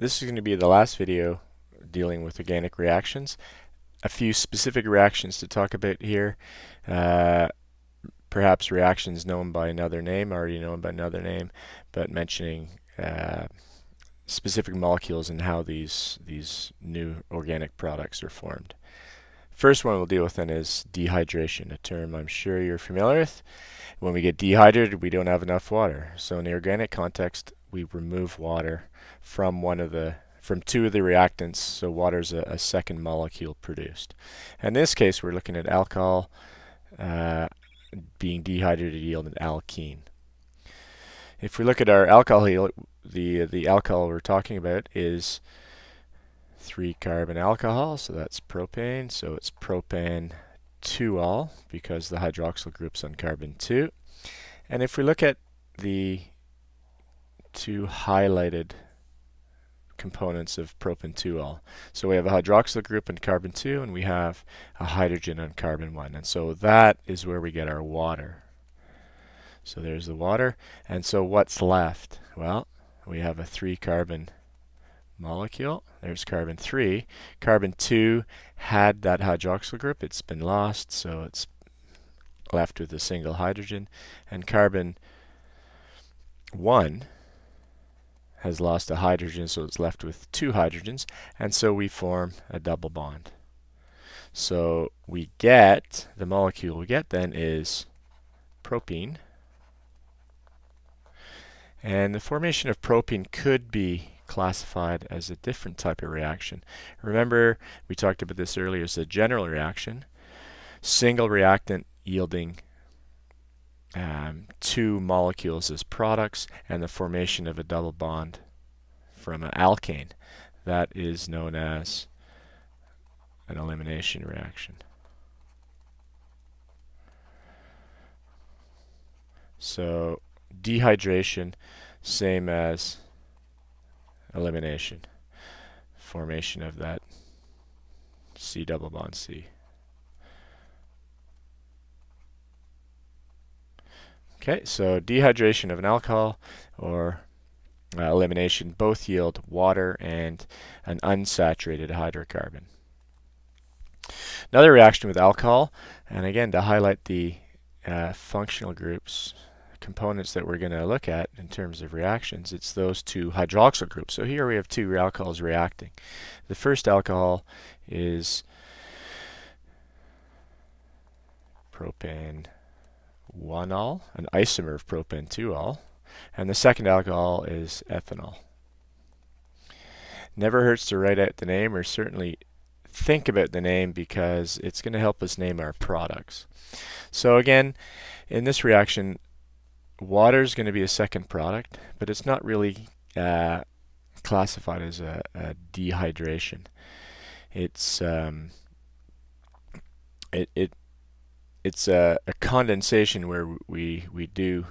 this is going to be the last video dealing with organic reactions. A few specific reactions to talk about here. Perhaps reactions known by another name, already known by another name, but mentioning specific molecules and how these new organic products are formed. First one we'll deal with then is dehydration, a term I'm sure you're familiar with. When we get dehydrated, we don't have enough water. So in the organic context, we remove water from two of the reactants, so water is a second molecule produced. In this case, we're looking at alcohol being dehydrated to yield an alkene. If we look at our alcohol, the alcohol we're talking about is 3-carbon alcohol, so that's propane, so it's propan 2-ol because the hydroxyl group's on carbon 2. And if we look at the two highlighted components of propan 2-ol, so we have a hydroxyl group on carbon 2 and we have a hydrogen on carbon 1, and so that is where we get our water. So there's the water, and so what's left? Well, we have a 3-carbon molecule. There's carbon 3. Carbon 2 had that hydroxyl group. It's been lost, so it's left with a single hydrogen. And carbon 1 has lost a hydrogen, so it's left with 2 hydrogens. And so we form a double bond. So we get, the molecule we get then is propene. And the formation of propene could be classified as a different type of reaction. Remember, we talked about this earlier as a general reaction. Single reactant yielding 2 molecules as products, and the formation of a double bond from an alkane. That is known as an elimination reaction. So dehydration, same as elimination, formation of that C double bond C. Okay, so dehydration of an alcohol or elimination both yield water and an unsaturated hydrocarbon. Another reaction with alcohol, and again to highlight the functional groups, components that we're going to look at in terms of reactions, it's those two hydroxyl groups. So here we have 2 alcohols reacting. The first alcohol is propan 1-ol, an isomer of propan 2-ol, and the second alcohol is ethanol. Never hurts to write out the name, or certainly think about the name, because it's going to help us name our products. So again, in this reaction, water is going to be a second product, but it's not really classified as a dehydration. It's it's a condensation where we do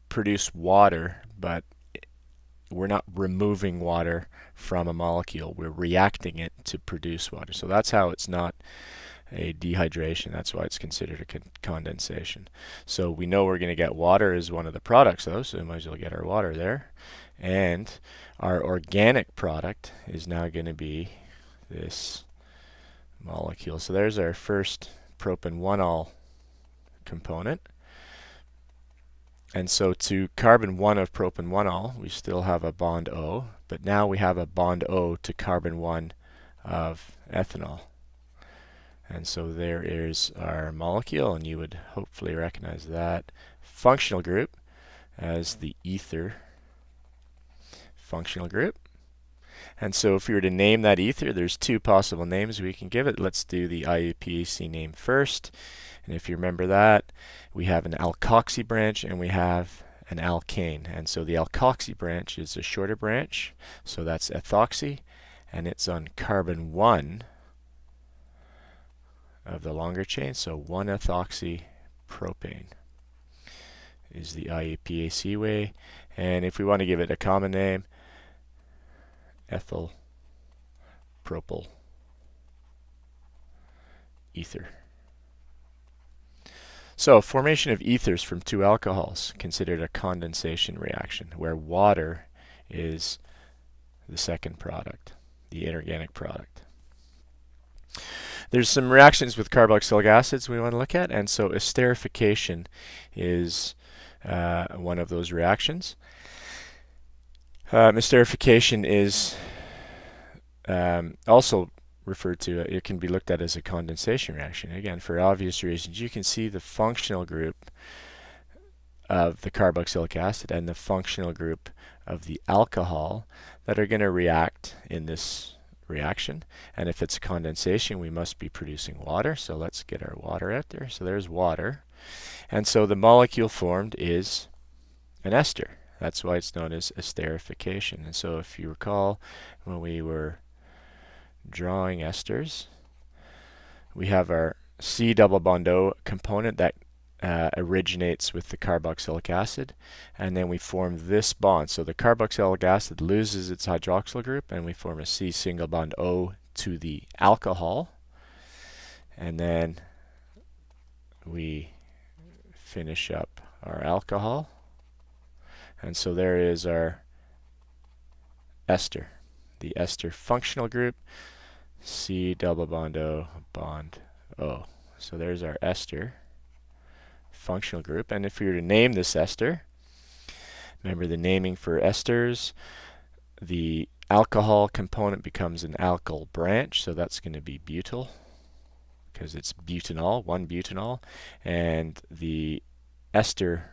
produce water, but we're not removing water from a molecule. We're reacting it to produce water. So that's how it's not a dehydration. That's why it's considered a condensation. So we know we're going to get water as one of the products, though, so we might as well get our water there. And our organic product is now going to be this molecule. So there's our first propan 1-ol component. And so to carbon 1 of propan 1-ol, we still have a bond O, but now we have a bond O to carbon 1 of ethanol. And so there is our molecule, and you would hopefully recognize that functional group as the ether functional group. And so if we were to name that ether, there's 2 possible names we can give it. Let's do the IUPAC name first. And if you remember that, we have an alkoxy branch and we have an alkane. And so the alkoxy branch is a shorter branch, so that's ethoxy, and it's on carbon 1 of the longer chain, so 1-ethoxy propane is the IUPAC way. And if we want to give it a common name, ethyl propyl ether. So, formation of ethers from two alcohols, considered a condensation reaction, where water is the second product, the inorganic product. There's some reactions with carboxylic acids we want to look at, and so esterification is one of those reactions. Esterification is also referred to, it can be looked at as a condensation reaction. Again, for obvious reasons, you can see the functional group of the carboxylic acid and the functional group of the alcohol that are going to react in this reaction. And if it's condensation, we must be producing water. So let's get our water out there. So there's water. And so the molecule formed is an ester. That's why it's known as esterification. And so if you recall, when we were drawing esters, we have our C double bond O component that originates with the carboxylic acid, and then we form this bond. So the carboxylic acid loses its hydroxyl group, and we form a C single bond O to the alcohol, and then we finish up our alcohol, and so there is our ester, the ester functional group, C double bond O. So there's our ester functional group. And if we were to name this ester, remember the naming for esters, the alcohol component becomes an alkyl branch, so that's going to be butyl because it's butanol, one butanol, and the ester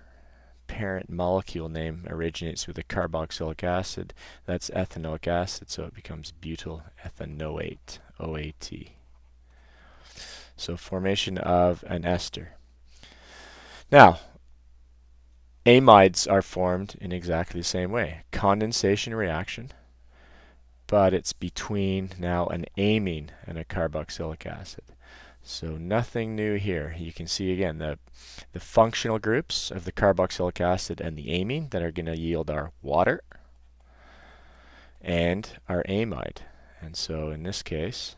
parent molecule name originates with a carboxylic acid, that's ethanoic acid, so it becomes butyl ethanoate, OAT. So formation of an ester. Now, amides are formed in exactly the same way. Condensation reaction, but it's between now an amine and a carboxylic acid. So nothing new here. You can see again the functional groups of the carboxylic acid and the amine that are going to yield our water and our amide. And so in this case,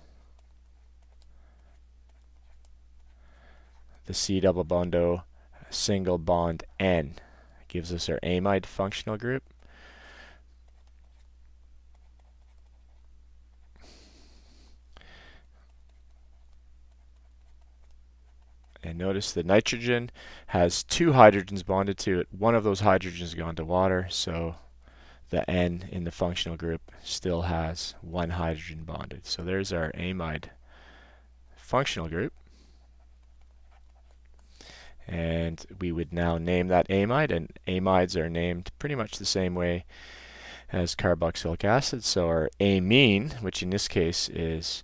the C double bond O single bond N gives us our amide functional group. And notice the nitrogen has two hydrogens bonded to it. One of those hydrogens has gone to water, so the N in the functional group still has one hydrogen bonded. So there's our amide functional group. And we would now name that amide, and amides are named pretty much the same way as carboxylic acid. So our amine, which in this case is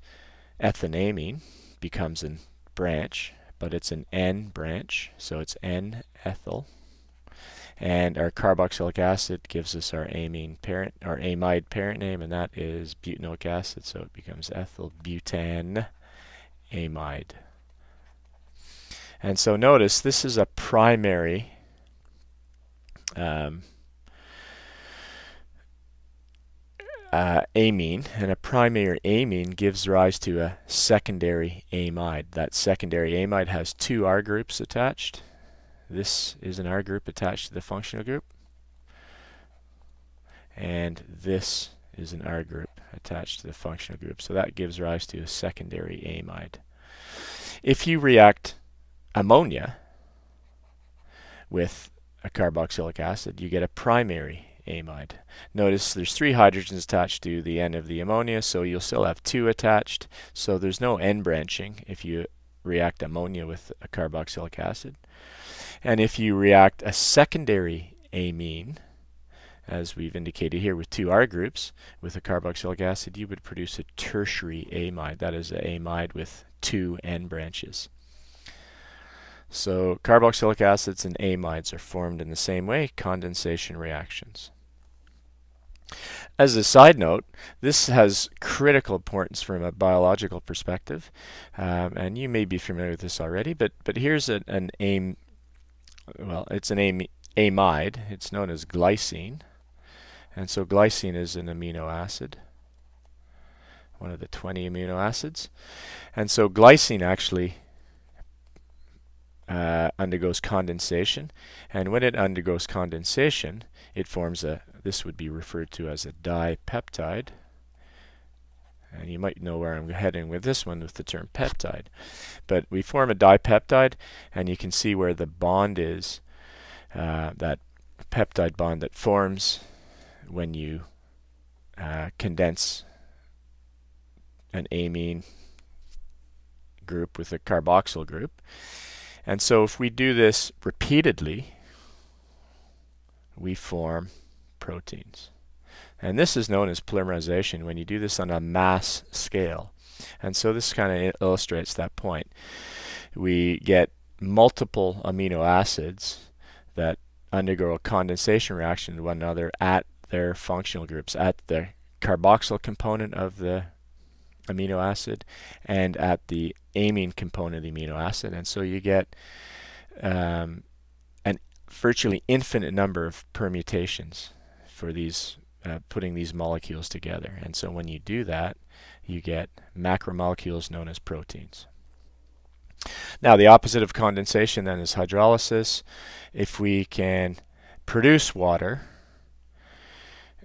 ethanamine, becomes a branch, but it's an N branch, so it's N-ethyl. And our carboxylic acid gives us our amine parent, our amide parent name, and that is butanoic acid, so it becomes ethyl butan amide. And so notice this is a primary amine, and a primary amine gives rise to a secondary amide. That secondary amide has two R groups attached. This is an R group attached to the functional group, and this is an R group attached to the functional group. So that gives rise to a secondary amide. If you react ammonia with a carboxylic acid, you get a primary amide. Notice there's three hydrogens attached to the N of the ammonia, so you'll still have two attached. So there's no N branching if you react ammonia with a carboxylic acid. And if you react a secondary amine, as we've indicated here with two R groups, with a carboxylic acid, you would produce a tertiary amide. That is an amide with two N branches. So carboxylic acids and amides are formed in the same way, condensation reactions. As a side note, this has critical importance from a biological perspective, and you may be familiar with this already, but here's it's an amide. It's known as glycine, and so glycine is an amino acid, one of the 20 amino acids, and so glycine actually undergoes condensation, and when it undergoes condensation, it forms this would be referred to as a dipeptide. And you might know where I'm heading with this one with the term peptide. But we form a dipeptide, and you can see where the bond is, that peptide bond that forms when you condense an amine group with a carboxyl group. And so if we do this repeatedly, we form proteins. And this is known as polymerization when you do this on a mass scale. And so this kind of illustrates that point. We get multiple amino acids that undergo a condensation reaction to one another at their functional groups, at the carboxyl component of the amino acid and at the amine component of the amino acid. And so you get an virtually infinite number of permutations for these putting these molecules together. And so when you do that, you get macromolecules known as proteins. Now the opposite of condensation then is hydrolysis. If we can produce water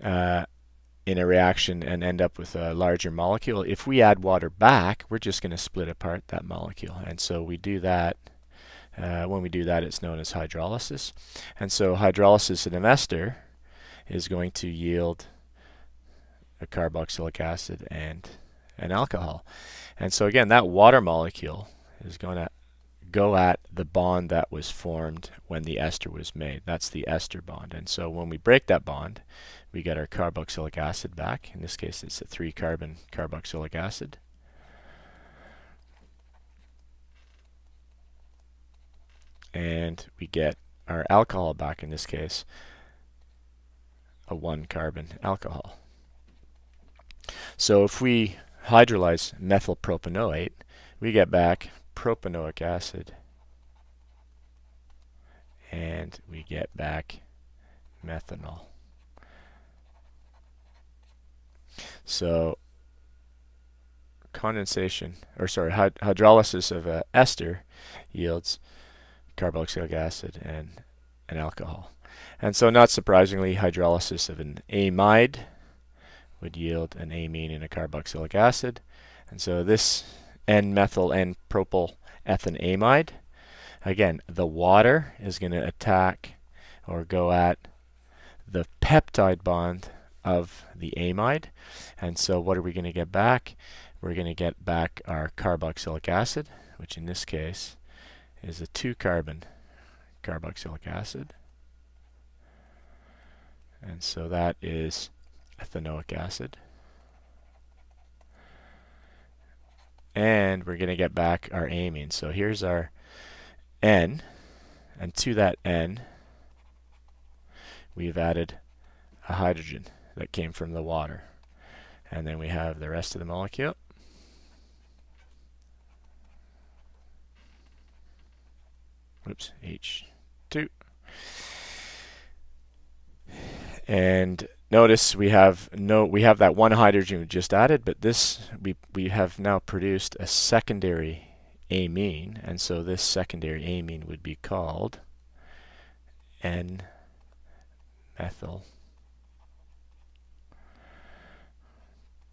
in a reaction and end up with a larger molecule, if we add water back, we're just going to split apart that molecule. And so we do that. When we do that, it's known as hydrolysis. And so hydrolysis in an ester is going to yield a carboxylic acid and an alcohol. And so again, that water molecule is going to go at the bond that was formed when the ester was made. That's the ester bond. And so when we break that bond, we get our carboxylic acid back. In this case, it's a 3-carbon carboxylic acid. And we get our alcohol back, in this case, a 1-carbon alcohol. So if we hydrolyze methyl propanoate, we get back propanoic acid, and we get back methanol. So hydrolysis of a ester yields carboxylic acid and an alcohol. And so not surprisingly, hydrolysis of an amide would yield an amine and a carboxylic acid. And so this N-methyl N-propyl ethane amide, again, the water is going to attack or go at the peptide bond of the amide. And so what are we going to get back? We're going to get back our carboxylic acid, which in this case is a 2-carbon carboxylic acid. And so that is ethanoic acid. And we're going to get back our amine. So here's our N, and to that N, we've added a hydrogen that came from the water. And then we have the rest of the molecule. Oops, H2. And notice we have that one hydrogen we just added, but this we have now produced a secondary amine, and so this secondary amine would be called N-methyl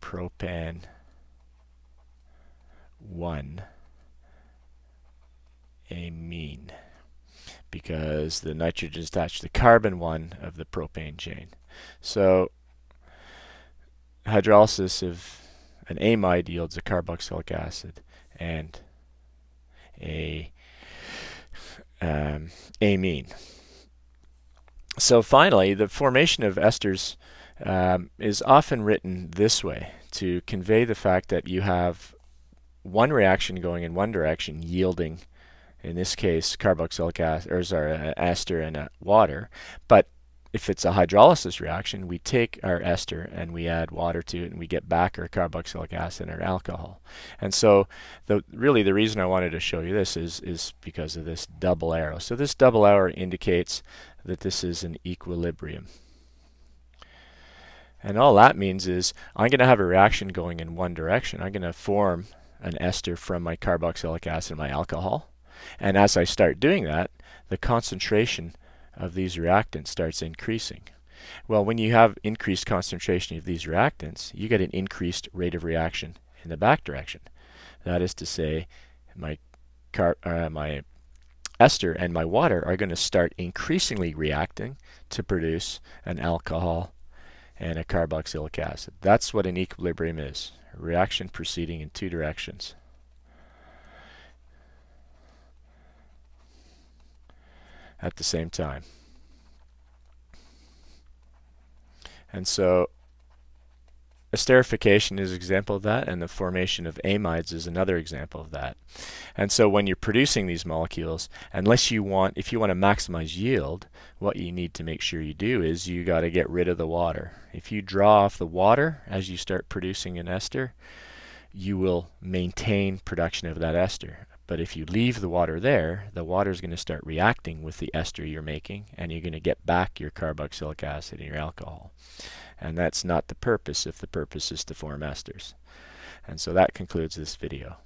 propan 1 amine, because the nitrogen is attached to the carbon 1 of the propane chain. So hydrolysis of an amide yields a carboxylic acid and a amine. So finally, the formation of esters is often written this way to convey the fact that you have one reaction going in one direction yielding, in this case, carboxylic acid, or sorry, an ester and water. But if it's a hydrolysis reaction, we take our ester and we add water to it, and we get back our carboxylic acid and our alcohol. And so, really, the reason I wanted to show you this is because of this double arrow. So this double arrow indicates that this is an equilibrium. And all that means is I'm going to have a reaction going in one direction. I'm going to form an ester from my carboxylic acid and my alcohol. And as I start doing that, the concentration of these reactants starts increasing. Well, when you have increased concentration of these reactants, you get an increased rate of reaction in the back direction. That is to say, my ester and my water are going to start increasingly reacting to produce an alcohol and a carboxylic acid. That's what an equilibrium is. A reaction proceeding in two directions. At the same time. And so esterification is an example of that, and the formation of amides is another example of that. And so when you're producing these molecules, if you want to maximize yield, what you need to make sure you do is you got to get rid of the water. If you draw off the water as you start producing an ester, you will maintain production of that ester. But if you leave the water there, the water is going to start reacting with the ester you're making, and you're going to get back your carboxylic acid and your alcohol. And that's not the purpose if the purpose is to form esters. And so that concludes this video.